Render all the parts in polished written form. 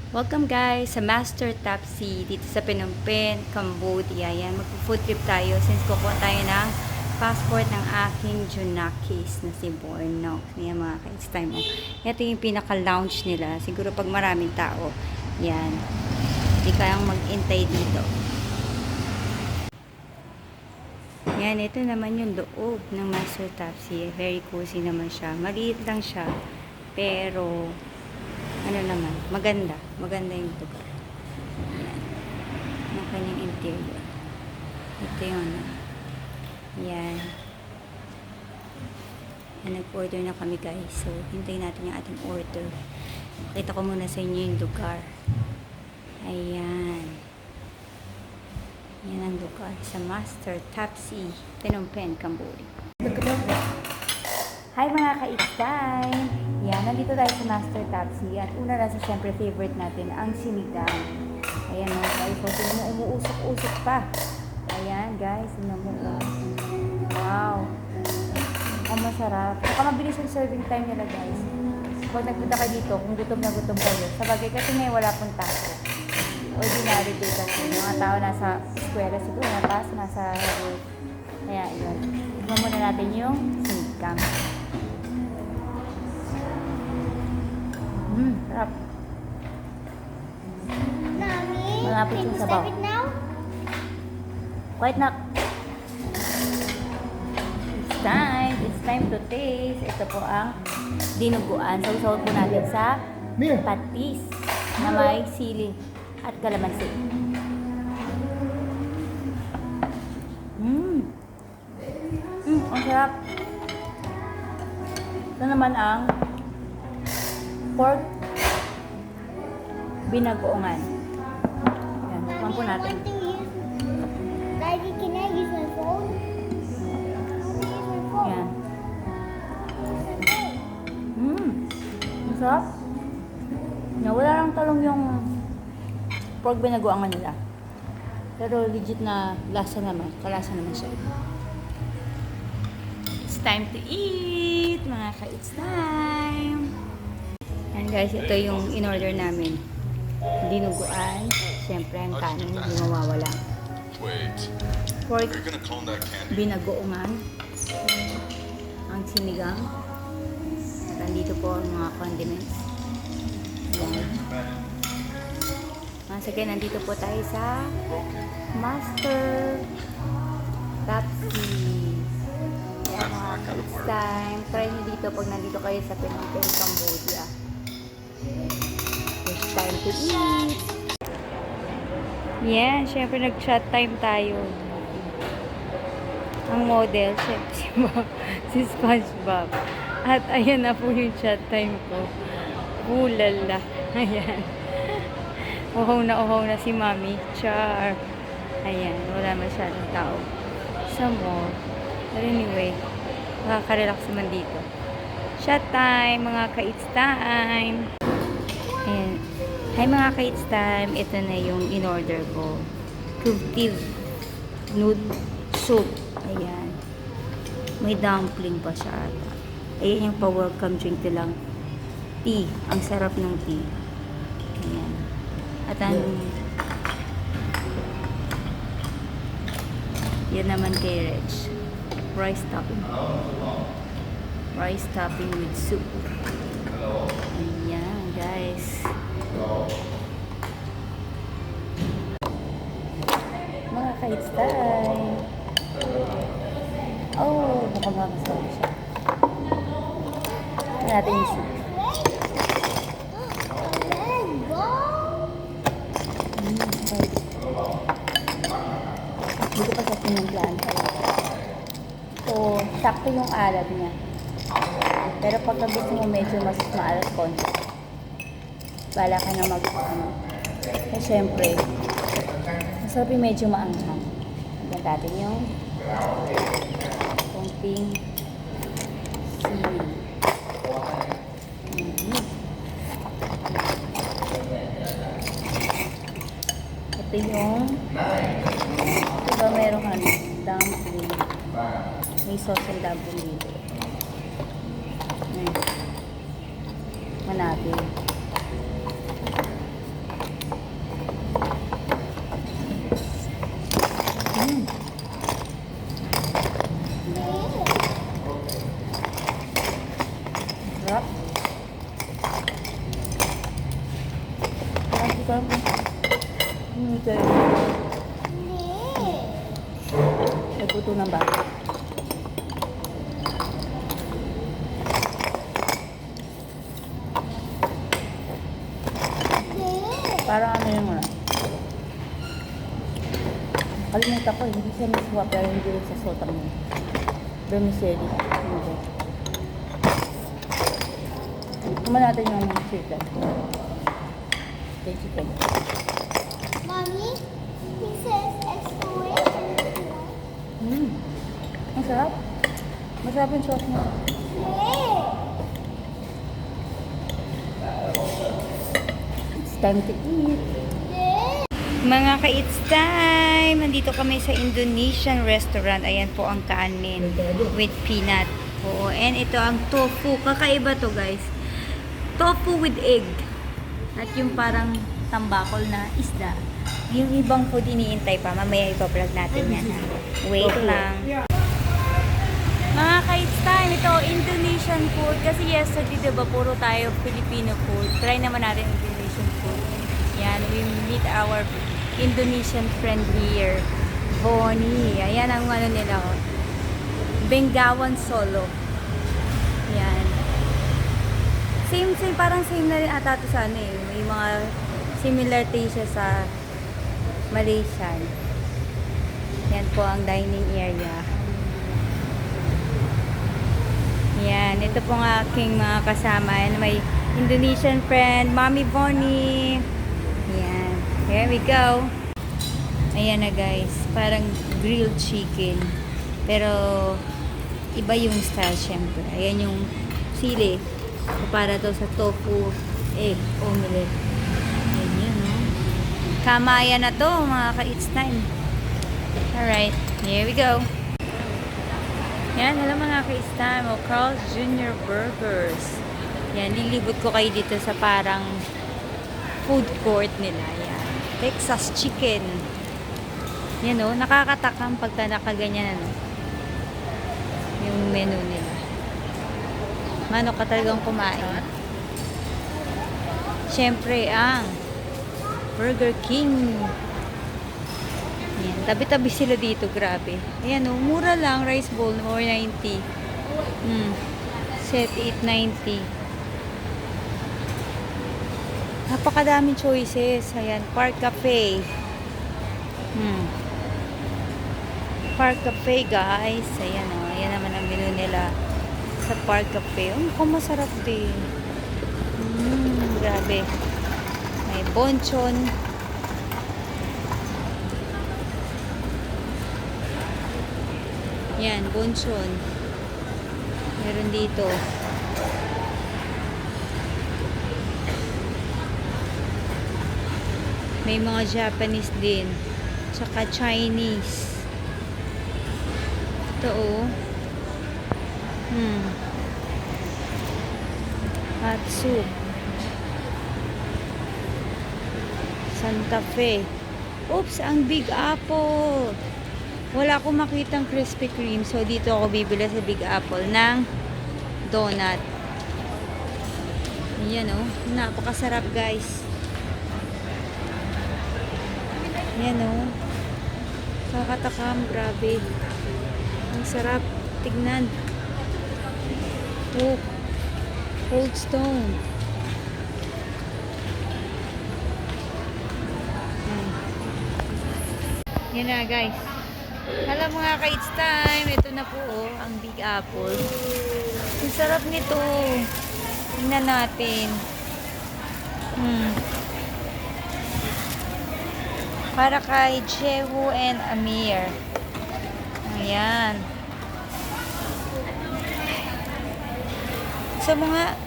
Welcome guys sa Master Tapsi dito sa Phnom Penh, Cambodia. Yan, magpo-food trip tayo since kukuha tayo ng passport ng aking Junakis na si Bornok. Yan mga ka-it's time. Ito yung pinaka-lounge nila. Siguro pag maraming tao. Yan. Hindi kayang mag-intay dito. Yan, ito naman yung loob ng Master Tapsi. Very cozy naman siya. Maliit lang siya. Pero ano naman, maganda yung lugar. Ayan. Yung kanyang interior. Ito yung ano. Ayan. Ayan, nag-order na kami guys. So, hintayin natin yung ating order. Pakita ko muna sa inyo yung lugar. Ayan. Yan ang lugar sa Master Tapsi, Phnom Penh, Cambodia. Hi mga ka-itay! Yan, nandito tayo sa Master Tapsi. At una na sa siyempre favorite natin, ang sinigang. Ayan mga guys, so tingnan mo, umuusok-usok pa. Ayan guys, tingnan mo. Wow! Ang masarap. Saka mabilis yung serving time nila guys. Pag nagpunta kayo dito, kung gutom na gutom kayo, sa bagay kasi ngayon wala pong taso. Ordinary day kasi. Yung mga tao nasa eskwela siguro, nasa work. Kaya yun. Tignan muna natin yung sinigang. Sarap. Malapit yung sabaw. Quiet na. It's time to taste. Ito po ang dinuguan. Sausawad po natin sa patis na may sili at kalamansi. Ang sarap. Ito naman ang pork binagoongan. Yan, tikman po natin. Daddy, can I use my phone? Yan. Ang sarap. Wala lang talong yung pork binagoongan nila. Pero legit na lasa naman. Kalasa naman siya. It's time to eat, mga ka-it's time. And guys, ito yung in-order namin. Dinuguan. Siyempre, ang kanin, hindi mawawala. Pork binagoongan. Ang sinigang. At andito po ang mga condiments. Once again, nandito po tayo sa Master Tapsi. Kaya mga next time, try nyo dito pag nandito kayo sa Phnom Penh, Cambodia. It's time to eat! Yeah, syempre nag-chat time tayo. Ang model, syempre si SpongeBob. At ayan na po yung chat time ko. Ulala. Ayan. Uhaw na si Mami. Char. Ayan, wala masyadong tao sa mall. But anyway, makaka-relax naman dito. Chat time, mga ka-it's time. Ayan. Hi mga ka-it's time. Ito na yung in-order ko. Cuvtive noodle soup. Ayan. May dumpling pa siya ata. Ayan yung pa-welcome drink nilang tea. Ang sarap ng tea. Ayan. At ang yan naman kay Reg. Rice topping. Rice topping with soup. Ayan, guys. Mga ka-it's time. Oh, mukhang makasama siya. Tignan natin yung soup. Dito pa sa pinaglaan pala. So, sakto yung alat niya. Pero pag gusto mo medyo mas maalat konti, bala ka na eh, syempre, masarap yung medyo maanghang. Hanggang natin yung konting sili. Ito yung diba meron ka dumpling. May sauce yung dumpling dito. Manapin. Masarap na. Ito Hindi. ay puto ng bata. Hindi. Para ano yung ano. Kalimutan ko, hindi siya miswa pero hindi rin sa sotang yun. Vermicelli. Hindi. Kumain natin yung chicken. Okay, chicken. Mommy, he says exploration. Ang sarap. Masarap yung sauce niya. Hey. It's time to eat. Mga ka-it's time! Nandito kami sa Indonesian restaurant. Ayan po ang kanin with peanut. Oo, and ito ang tofu. Kakaiba to guys. Tofu with egg. At yung parang tambakol na isda. Yung ibang food iniintay pa. Mamaya ipa-vlog natin yan. Ha? Wait lang. Mga ka-it's time, ito Indonesian food. Kasi yesterday diba puro tayo Filipino food. Try naman natin Indonesian food. Yan, we meet our Indonesian friend here. Bonnie. Ayan ang ano nila. Oh. Bengawan Solo. Yan. Same, parang same na rin ata ito sa ano eh. May mga similar taste siya sa Malaysian. Yan po ang dining area. Yan. Ito po ang aking mga kasama. Yan, may Indonesian friend, Mommy Bonnie. Yan. Here we go. Ayan na guys. Parang grilled chicken. Pero iba yung style syempre. Ayan yung sili. Para to sa tofu egg omelette. Ayan yun, no? Kamaya na to mga ka-it's time. Alright. Here we go. Yan. Hello mga ka-it's time. O Carl's Jr. Burgers. Yan. Lilibot ko kayo dito sa parang food court nila. Yan. Texas chicken. Yan o. Nakakatakam pagka nakaganyan ano. Yung menu nila. Mano ka talagang kumain. Siyempre ang Burger King. Yan. Tabi-tabi sila dito. Grabe. Ayan o. Mura lang. Rice bowl. $4.90. Set 8.90. Napakadaming choices. Ayan, Park Cafe. Park Cafe, guys. Ayan, oh. Ayan naman ang menu nila sa Park Cafe. Mukhang masarap din. Grabe. May bonchon. Yan, bonchon. Meron dito. May mga Japanese din. Tsaka Chinese. Ito oh. Hot soup. Santa Fe. Oops, ang Big Apple. Wala akong makitang Krispy Kreme. So, dito ako bibili sa Big Apple ng donut. Yan oh. Napakasarap guys. Yan o. Kakatakam. Grabe. Ang sarap. Tignan. Oh. Cold Stone. Yan na guys. Hello mga ka-it's time. Ito na po oh. Ang Big Apple. Ang sarap nito. Tingnan natin. Para kay Jehu and Amir. Ayan. Sa mga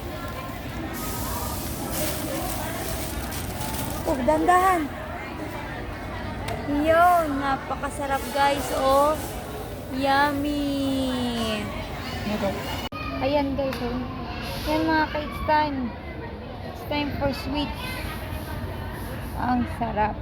dandahan. Yun, napakasarap guys, oh. Yummy. Ayan guys, oh. Yan mga ka-it's time. It's time for sweet. Ang sarap.